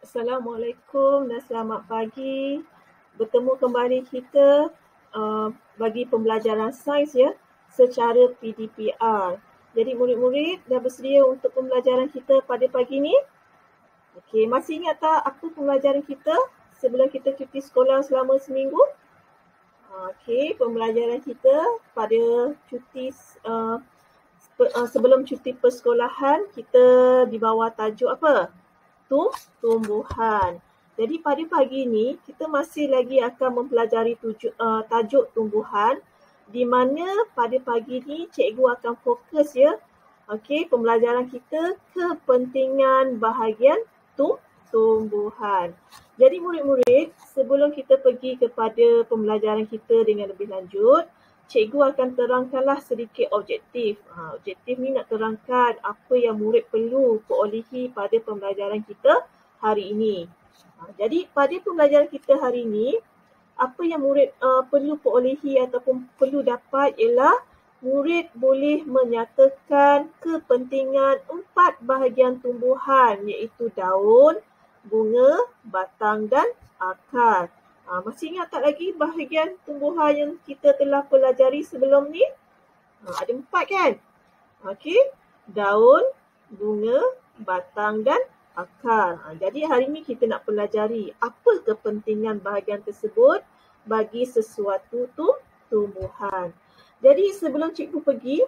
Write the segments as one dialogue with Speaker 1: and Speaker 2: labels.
Speaker 1: Assalamualaikum dan selamat pagi. Bertemu kembali kita bagi pembelajaran sains ya secara PDPR. Jadi murid-murid dah bersedia untuk pembelajaran kita pada pagi ni? Okey, masih ingat tak apa pembelajaran kita sebelum kita cuti sekolah selama seminggu? Okey, pembelajaran kita pada cuti sebelum cuti persekolahan kita di bawah tajuk apa? Tumbuhan. Jadi pada pagi ini kita masih lagi akan mempelajari tajuk tumbuhan di mana pada pagi ini cikgu akan fokus ya. Okey, pembelajaran kita kepentingan bahagian tumbuhan. Jadi murid-murid, sebelum kita pergi kepada pembelajaran kita dengan lebih lanjut, cikgu akan terangkanlah sedikit objektif. Objektif ni nak terangkan apa yang murid perlu perolehi pada pembelajaran kita hari ini. Jadi pada pembelajaran kita hari ini, apa yang murid perlu perolehi ataupun perlu dapat ialah murid boleh menyatakan kepentingan 4 bahagian tumbuhan iaitu daun, bunga, batang dan akar. Masih ingat tak lagi bahagian tumbuhan yang kita telah pelajari sebelum ni? Ada 4 kan? Okey, daun, bunga, batang dan akar. Jadi hari ni kita nak pelajari apa kepentingan bahagian tersebut bagi sesuatu tumbuhan. Jadi sebelum cikgu pergi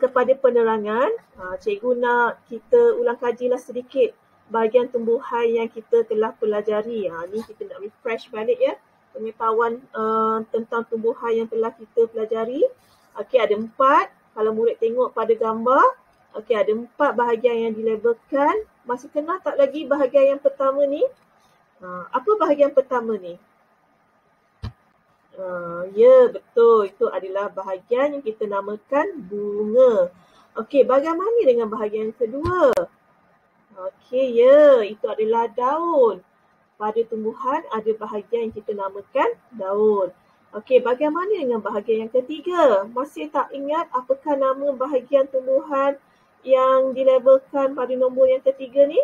Speaker 1: kepada penerangan, cikgu nak kita ulang kajilah sedikit bahagian tumbuhan yang kita telah pelajari. Ni kita nak refresh balik ya pengetahuan tentang tumbuhan yang telah kita pelajari. Okey, ada 4. Kalau murid tengok pada gambar, okey, ada 4 bahagian yang dilabelkan. Masih kenal tak lagi bahagian yang pertama ni? Apa bahagian pertama ni? Ya, betul. Itu adalah bahagian yang kita namakan bunga. Okey, bagaimana dengan bahagian yang kedua? Okey, ya, itu adalah daun. Pada tumbuhan ada bahagian yang kita namakan daun. Okey, bagaimana dengan bahagian yang ketiga? Masih tak ingat apakah nama bahagian tumbuhan yang dilabelkan pada nombor yang ketiga ni?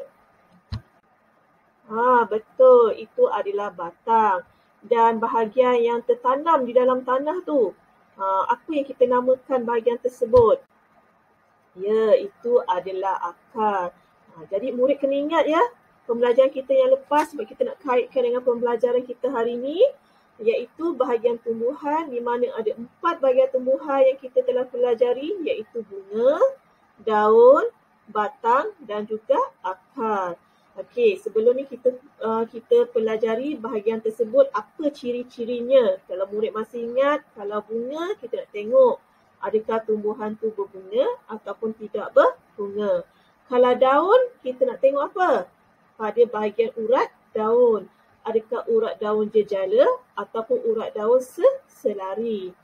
Speaker 1: Betul. Itu adalah batang. Dan bahagian yang tertanam di dalam tanah tu, apa yang kita namakan bahagian tersebut? Ya, itu adalah akar. Jadi murid kena ingat ya, pembelajaran kita yang lepas sebab kita nak kaitkan dengan pembelajaran kita hari ini, iaitu bahagian tumbuhan di mana ada 4 bahagian tumbuhan yang kita telah pelajari iaitu bunga, daun, batang dan juga akar. Okey, sebelum ni kita pelajari bahagian tersebut, apa ciri-cirinya. Kalau murid masih ingat, kalau bunga kita nak tengok adakah tumbuhan tu berbunga ataupun tidak berbunga. Kalau daun, kita nak tengok apa? Pada bahagian urat daun. Adakah urat daun jejala ataupun urat daun selari.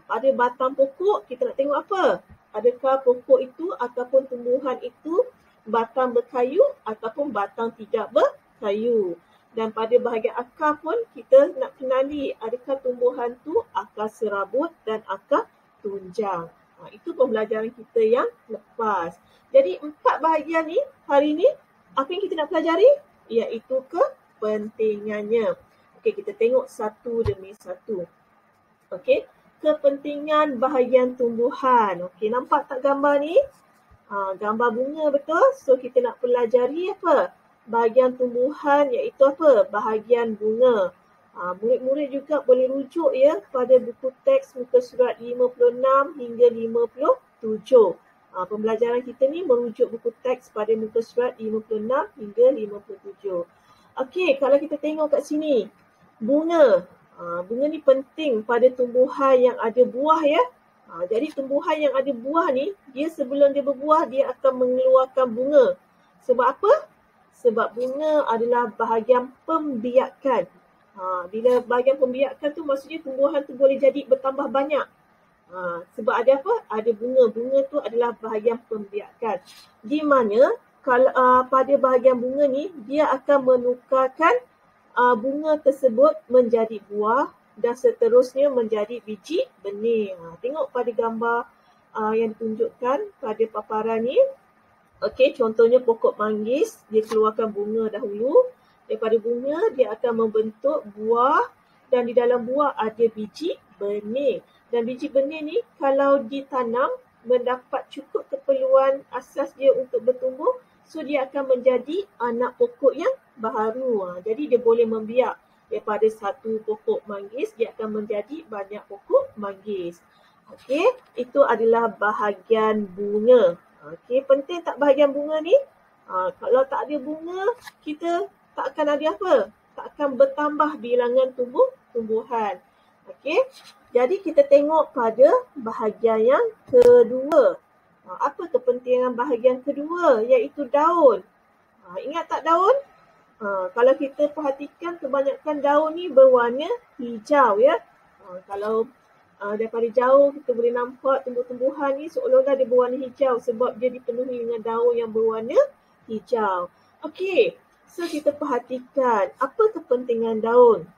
Speaker 1: Pada batang pokok, kita nak tengok apa? Adakah pokok itu ataupun tumbuhan itu batang berkayu ataupun batang tidak berkayu. Dan pada bahagian akar pun kita nak kenali adakah tumbuhan tu akar serabut dan akar tunjang. Itu pembelajaran kita yang lepas. Jadi 4 bahagian ni hari ni apa yang kita nak pelajari? Iaitu kepentingannya. Okey, kita tengok satu demi satu. Okey, kepentingan bahagian tumbuhan. Okey, nampak tak gambar ni? Gambar bunga betul. So kita nak pelajari apa? Bahagian tumbuhan iaitu apa? Bahagian bunga. Murid-murid juga boleh rujuk ya pada buku teks muka surat 56 hingga 57. Pembelajaran kita ni merujuk buku teks pada muka surat 56 hingga 57. Okey, kalau kita tengok kat sini, bunga. Bunga ni penting pada tumbuhan yang ada buah ya. Jadi tumbuhan yang ada buah ni, dia sebelum dia berbuah, dia akan mengeluarkan bunga. Sebab apa? Sebab bunga adalah bahagian pembiakan. Bila bahagian pembiakan tu maksudnya tumbuhan tu boleh jadi bertambah banyak. Sebab ada apa? Ada bunga. Bunga tu adalah bahagian pembiakan. Di mana kalau pada bahagian bunga ni, dia akan menukarkan bunga tersebut menjadi buah dan seterusnya menjadi biji benih. Tengok pada gambar yang ditunjukkan pada paparan ni. Okey, contohnya pokok manggis, dia keluarkan bunga dahulu. Daripada bunga, dia akan membentuk buah dan di dalam buah ada biji benih. Dan biji benih ni kalau ditanam, mendapat cukup keperluan asas dia untuk bertumbuh, so dia akan menjadi anak pokok yang baharu. Jadi dia boleh membiak daripada satu pokok manggis, dia akan menjadi banyak pokok manggis. Okey, itu adalah bahagian bunga. Okey, penting tak bahagian bunga ni? Kalau tak ada bunga, kita tak akan ada apa? Tak akan bertambah bilangan tumbuhan. Okey, jadi kita tengok pada bahagian yang kedua. Apa kepentingan bahagian kedua? Iaitu daun. Ingat tak daun? Kalau kita perhatikan, kebanyakan daun ni berwarna hijau ya. Kalau daripada jauh kita boleh nampak tumbuh-tumbuhan ni seolah-olah dia berwarna hijau sebab dia dipenuhi dengan daun yang berwarna hijau. Okey, so kita perhatikan apa kepentingan daun.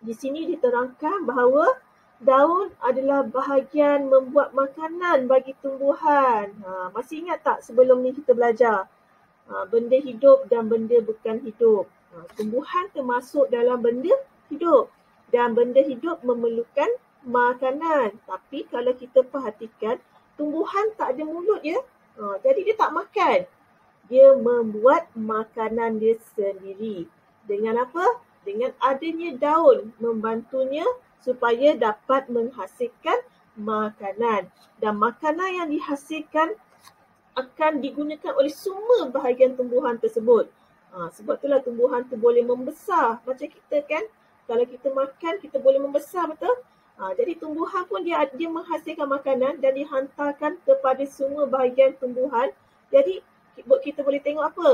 Speaker 1: Di sini diterangkan bahawa daun adalah bahagian membuat makanan bagi tumbuhan. Masih ingat tak sebelum ni kita belajar? Benda hidup dan benda bukan hidup. Tumbuhan termasuk dalam benda hidup. Dan benda hidup memerlukan makanan. Tapi kalau kita perhatikan, tumbuhan tak ada mulut ya. Jadi dia tak makan. Dia membuat makanan dia sendiri. Dengan apa? Dengan adanya daun membantunya supaya dapat menghasilkan makanan. Dan makanan yang dihasilkan akan digunakan oleh semua bahagian tumbuhan tersebut. Sebab itulah tumbuhan tu boleh membesar. Macam kita kan, kalau kita makan, kita boleh membesar, betul? Jadi tumbuhan pun dia menghasilkan makanan dan dihantarkan kepada semua bahagian tumbuhan. Jadi kita boleh tengok apa?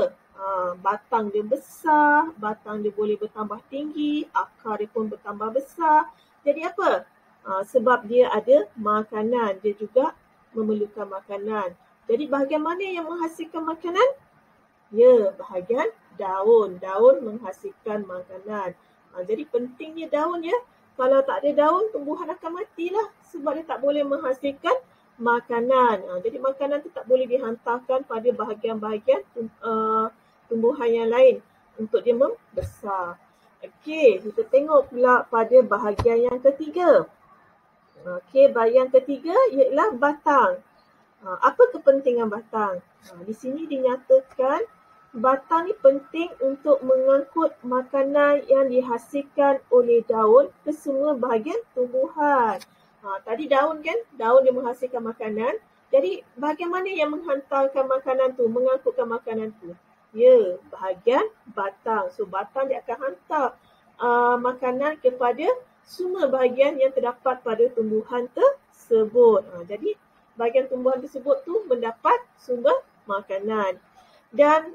Speaker 1: Batang dia besar, batang dia boleh bertambah tinggi, akar dia pun bertambah besar. Jadi apa? Sebab dia ada makanan, dia juga memerlukan makanan. Jadi bahagian mana yang menghasilkan makanan? Ya, bahagian daun. Daun menghasilkan makanan. Jadi pentingnya daun ya. Kalau tak ada daun, tumbuhan akan matilah sebab dia tak boleh menghasilkan makanan. Jadi makanan tu tak boleh dihantarkan pada bahagian-bahagian tumbuhan yang lain untuk dia membesar. Okey, kita tengok pula pada bahagian yang ketiga. Okey, bahagian ketiga ialah batang. Apa kepentingan batang? Di sini dinyatakan batang ni penting untuk mengangkut makanan yang dihasilkan oleh daun ke semua bahagian tumbuhan. Tadi daun kan? Daun dia menghasilkan makanan. Jadi bahagian mana yang menghantarkan makanan tu, mengangkutkan makanan tu? Ya, bahagian batang. So batang dia akan hantar makanan kepada semua bahagian yang terdapat pada tumbuhan tersebut. Jadi bahagian tumbuhan tersebut tu mendapat sumber makanan. Dan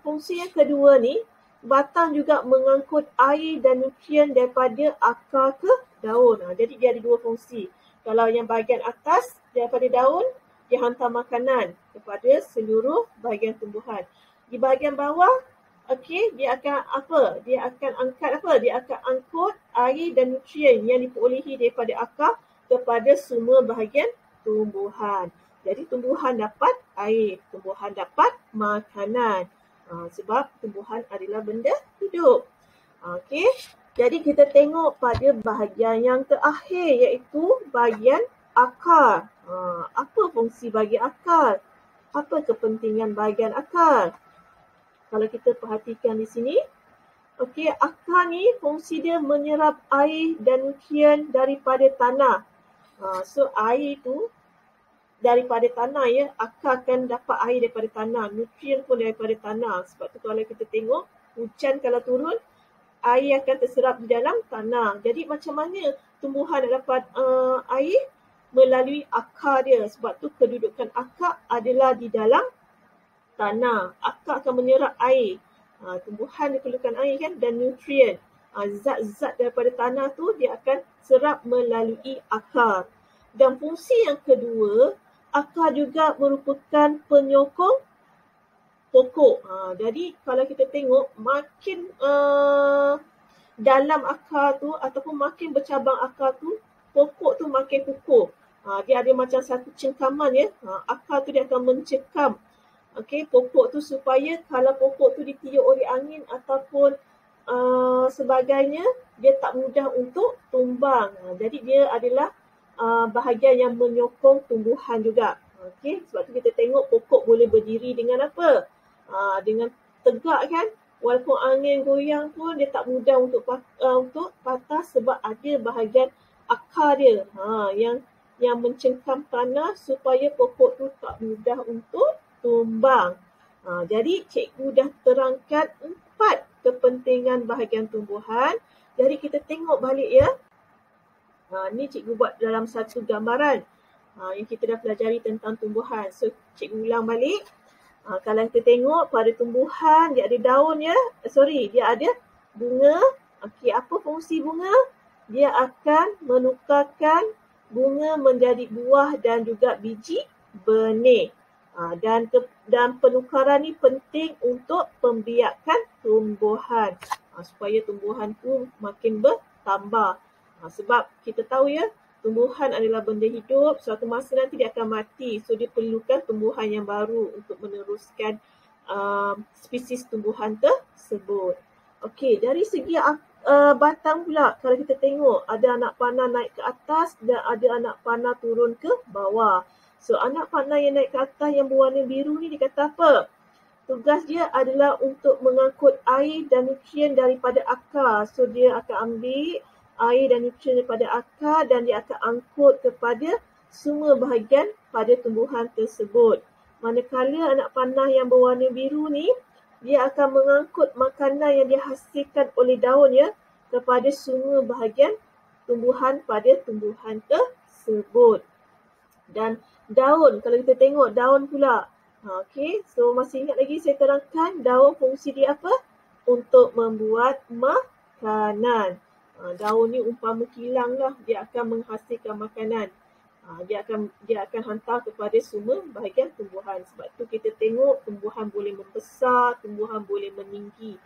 Speaker 1: fungsi yang kedua ni, batang juga mengangkut air dan nutrien daripada akar ke daun. Jadi dia ada dua fungsi. Kalau yang bahagian atas daripada daun, dia hantar makanan kepada seluruh bahagian tumbuhan. Di bahagian bawah, okey, dia akan apa? Dia akan angkat apa? Dia akan angkut air dan nutrien yang diperolehi daripada akar kepada semua bahagian tumbuhan. Jadi tumbuhan dapat air, tumbuhan dapat makanan. Sebab tumbuhan adalah benda hidup. Okey. Jadi kita tengok pada bahagian yang terakhir iaitu bahagian akar. Apa fungsi bahagian akar? Apa kepentingan bahagian akar? Kalau kita perhatikan di sini, okey, akar ni fungsi dia menyerap air dan nutrien daripada tanah. So air tu daripada tanah ya, akar akan dapat air daripada tanah, nutrien pun daripada tanah. Sebab tu kalau kita tengok hujan kalau turun, air akan terserap di dalam tanah. Jadi macam mana tumbuhan dapat air? Melalui akar dia. Sebab tu kedudukan akar adalah di dalam tanah. Akar akan menyerap air. Tumbuhan diperlukan air kan, dan nutrien. Zat-zat daripada tanah tu dia akan serap melalui akar. Dan fungsi yang kedua, akar juga merupakan penyokong pokok. Jadi kalau kita tengok makin dalam akar tu ataupun makin bercabang akar tu, pokok tu makin kukuh. Dia ada macam satu cengkaman ya. Akar tu dia akan mencekam Okey, pokok tu supaya kalau pokok tu ditiup oleh angin ataupun sebagainya, dia tak mudah untuk tumbang. Jadi dia adalah bahagian yang menyokong tumbuhan juga. Okey, sebab tu kita tengok pokok boleh berdiri dengan apa? Dengan tegak kan? Walaupun angin goyang pun dia tak mudah untuk patah sebab ada bahagian akar dia yang mencengkam tanah supaya pokok tu tak mudah untuk tumbang. Jadi cikgu dah terangkan 4 kepentingan bahagian tumbuhan. Jadi kita tengok balik ya. Ni cikgu buat dalam satu gambaran yang kita dah pelajari tentang tumbuhan. So cikgu ulang balik. Kalau kita tengok pada tumbuhan dia ada daun ya. Dia ada bunga. Okey, apa fungsi bunga? Dia akan menukarkan bunga menjadi buah dan juga biji benih. Dan penukaran ni penting untuk pembiakan tumbuhan supaya tumbuhan tu makin bertambah. Sebab kita tahu ya, tumbuhan adalah benda hidup, suatu masa nanti dia akan mati. So dia perlukan tumbuhan yang baru untuk meneruskan spesies tumbuhan tersebut. Okey, dari segi batang pula, kalau kita tengok ada anak panah naik ke atas dan ada anak panah turun ke bawah. So anak panah yang naik ke atas yang berwarna biru ni dia kata apa? Tugas dia adalah untuk mengangkut air dan nutrien daripada akar. So dia akan ambil air dan nutrien daripada akar dan dia akan angkut kepada semua bahagian pada tumbuhan tersebut. Manakala anak panah yang berwarna biru ni, dia akan mengangkut makanan yang dihasilkan oleh daun ya kepada semua bahagian tumbuhan pada tumbuhan tersebut. Dan daun, kalau kita tengok daun pula. Okey, so masih ingat lagi saya terangkan daun fungsi dia apa? Untuk membuat makanan. Daun ni umpama kilang lah, dia akan menghasilkan makanan. Dia akan hantar kepada semua bahagian tumbuhan. Sebab tu kita tengok tumbuhan boleh membesar, tumbuhan boleh meninggi.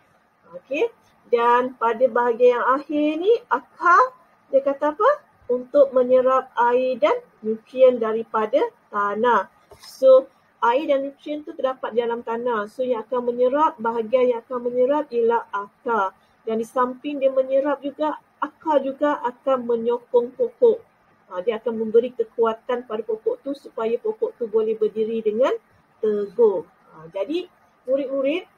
Speaker 1: Okey, dan pada bahagian yang akhir ni, akar, dia kata apa? Untuk menyerap air dan nutrien daripada tanah. So, air dan nutrien tu terdapat di dalam tanah. So, yang akan menyerap, bahagian yang akan menyerap ialah akar. Dan di samping dia menyerap juga, akar juga akan menyokong pokok. Dia akan memberi kekuatan pada pokok tu supaya pokok tu boleh berdiri dengan teguh. Jadi, murid-murid,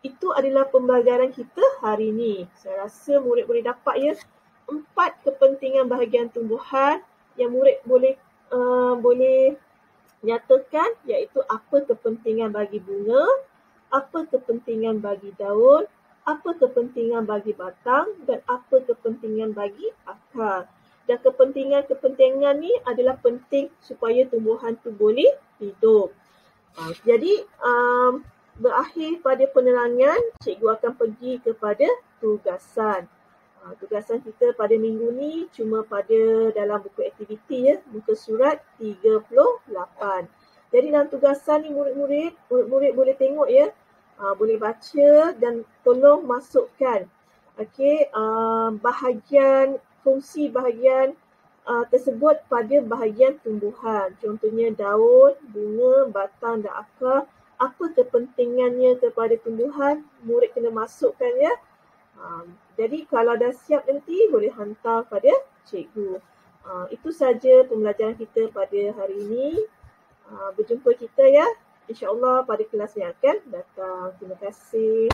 Speaker 1: itu adalah pembelajaran kita hari ini. Saya rasa murid boleh dapat ya 4 kepentingan bahagian tumbuhan yang murid boleh nyatakan, iaitu apa kepentingan bagi bunga, apa kepentingan bagi daun, apa kepentingan bagi batang dan apa kepentingan bagi akar. Dan kepentingan-kepentingan ni adalah penting supaya tumbuhan tu boleh hidup. Jadi berakhir pada penerangan, cikgu akan pergi kepada tugasan. Tugasan kita pada minggu ni cuma pada dalam buku aktiviti ya, muka surat 38. Jadi dalam tugasan ni murid-murid boleh tengok ya, boleh baca dan tolong masukkan fungsi bahagian tersebut pada bahagian tumbuhan. Contohnya daun, bunga, batang dan akar. Apa kepentingannya kepada tumbuhan? Murid kena masukkan ya. Jadi kalau dah siap nanti boleh hantar pada cikgu. Itu saja pembelajaran kita pada hari ini. Berjumpa kita ya, insya-Allah pada kelas yang akan datang. Terima kasih.